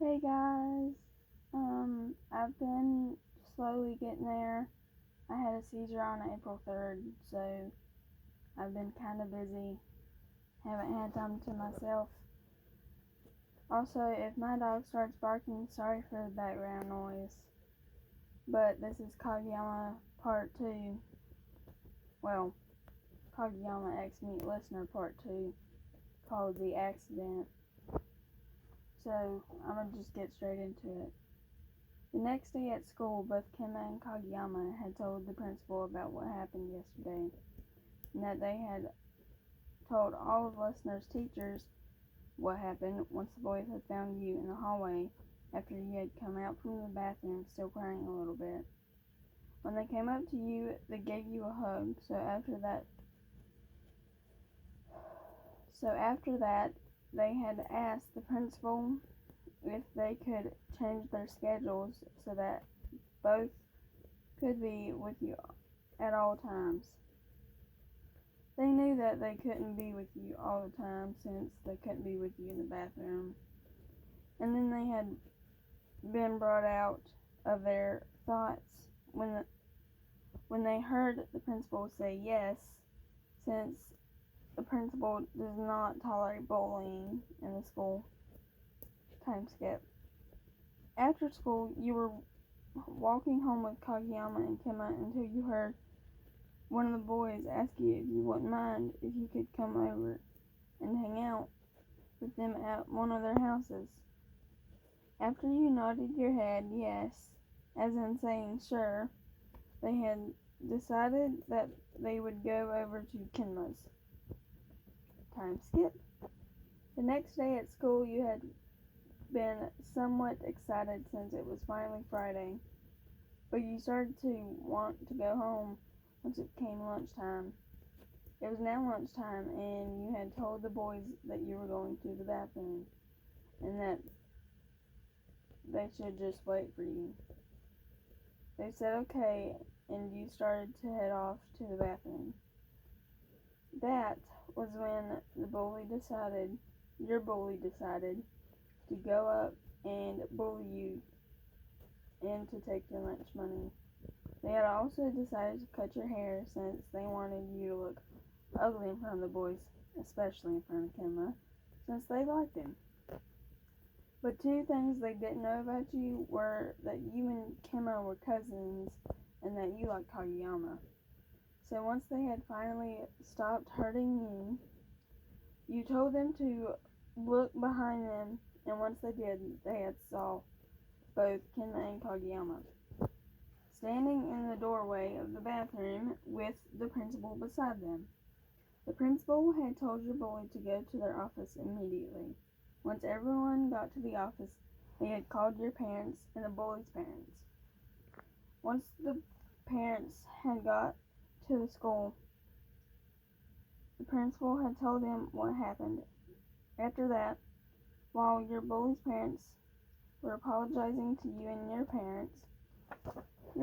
Hey guys, I've been slowly getting there. I had a seizure on April 3rd, so I've been kind of busy. Haven't had time to myself. Also, if my dog starts barking, sorry for the background noise. But this is Kageyama Part 2. Well, Kageyama X Meet Listener Part 2, called The Accident. So, I'm gonna just get straight into it. The next day at school, both Kemma and Kageyama had told the principal about what happened yesterday, and that they had told all of Listener's teachers what happened once the boys had found you in the hallway after you had come out from the bathroom still crying a little bit. When they came up to you, they gave you a hug, so after that, they had asked the principal if they could change their schedules so that both could be with you at all times. They knew that they couldn't be with you all the time since they couldn't be with you in the bathroom. And then they had been brought out of their thoughts when they heard the principal say yes, since the principal does not tolerate bullying in the school. Time skip. After school, you were walking home with Kageyama and Kemma until you heard one of the boys ask you if you wouldn't mind if you could come over and hang out with them at one of their houses. After you nodded your head yes, as in saying sure, they had decided that they would go over to Kenma's. Time skip. The next day at school, you had been somewhat excited since it was finally Friday, but you started to want to go home once it came lunchtime. It was now lunchtime, and you had told the boys that you were going to the bathroom, and that they should just wait for you. They said okay, and you started to head off to the bathroom. That was when your bully decided to go up and bully you and to take your lunch money. They had also decided to cut your hair since they wanted you to look ugly in front of the boys, especially in front of Kemma, since they liked him. But two things they didn't know about you were that you and Kemma were cousins and that you liked Kageyama. So once they had finally stopped hurting you, you told them to look behind them, and once they did, they had saw both Kemma and Kageyama standing in the doorway of the bathroom with the principal beside them. The principal had told your bully to go to their office immediately. Once everyone got to the office, they had called your parents and the bully's parents. Once the parents had got to the school, the principal had told them what happened. After that, while your bully's parents were apologizing to you and your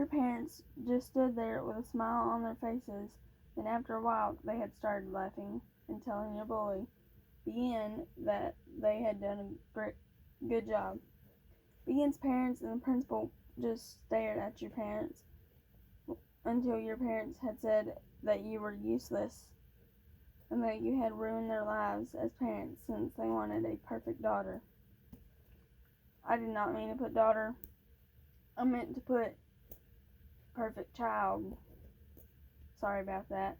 parents just stood there with a smile on their faces. Then after a while, they had started laughing and telling your bully, Bean, that they had done a good job. Bean's parents and the principal just stared at your parents until your parents had said that you were useless and that you had ruined their lives as parents since they wanted a perfect daughter. I did not mean to put daughter. I meant to put perfect child. Sorry about that.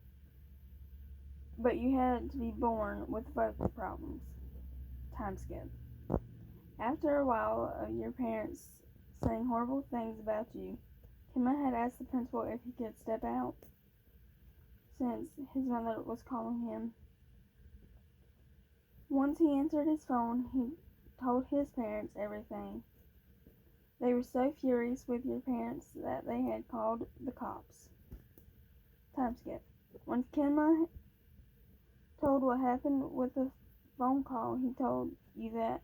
But you had to be born with vocal problems. Time skip. After a while of your parents saying horrible things about you, Kemma had asked the principal if he could step out, since his mother was calling him. Once he answered his phone, he told his parents everything. They were so furious with your parents that they had called the cops. Time skip. Once Kemma told what happened with the phone call, he told you that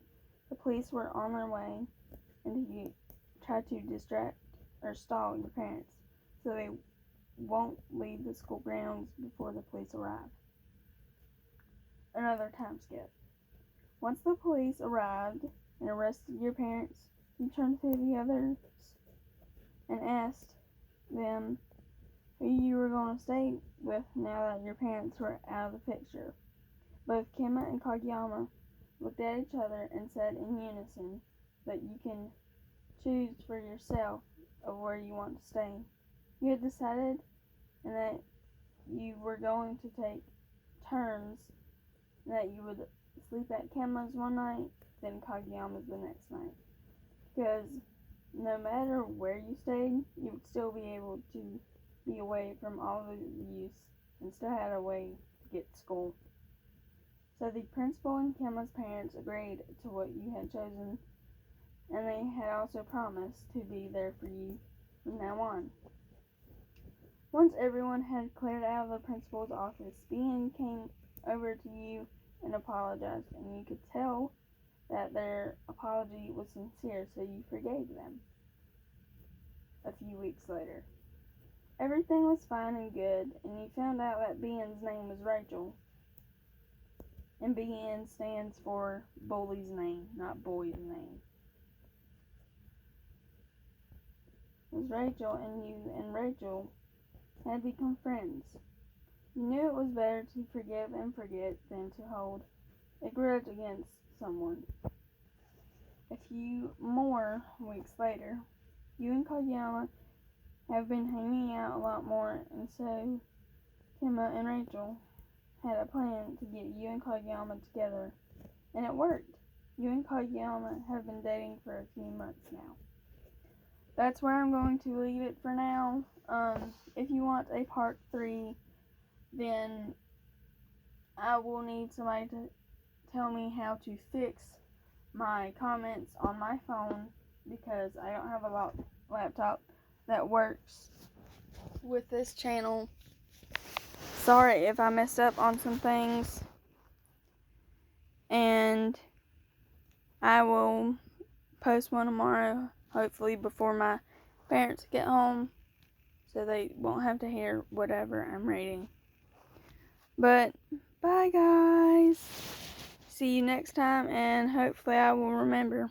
the police were on their way and he tried to distract or stall your parents so they won't leave the school grounds before the police arrive. Another time skip. Once the police arrived, and arrested your parents, you turned to the others and asked them who you were going to stay with now that your parents were out of the picture. Both Kemma and Kageyama looked at each other and said in unison that you can choose for yourself of where you want to stay. You had decided and that you were going to take turns, and that you would sleep at Kemma's one night, then Kageyama's the next night. Because no matter where you stayed, you would still be able to be away from all the use and still had a way to get to school. So the principal and Kemma's parents agreed to what you had chosen, and they had also promised to be there for you from now on. Once everyone had cleared out of the principal's office, Bean came over to you and apologized, and you could tell that their apology was sincere, so you forgave them. A few weeks later, everything was fine and good, and you found out that Bean's name was Rachel. And BN stands for bully's name, not boy's name. It was Rachel, and you and Rachel had become friends. You knew it was better to forgive and forget than to hold a grudge against someone. A few more weeks later, you and Kageyama have been hanging out a lot more, and so Kemma and Rachel had a plan to get you and Kageyama together, and it worked. You and Kageyama have been dating for a few months now. That's where I'm going to leave it for now. If you want a part 3, then I will need somebody to tell me how to fix my comments on my phone, because I don't have a laptop that works with this channel. Sorry if I messed up on some things, and I will post one tomorrow, hopefully before my parents get home, so they won't have to hear whatever I'm reading. But bye guys, see you next time, and hopefully I will remember.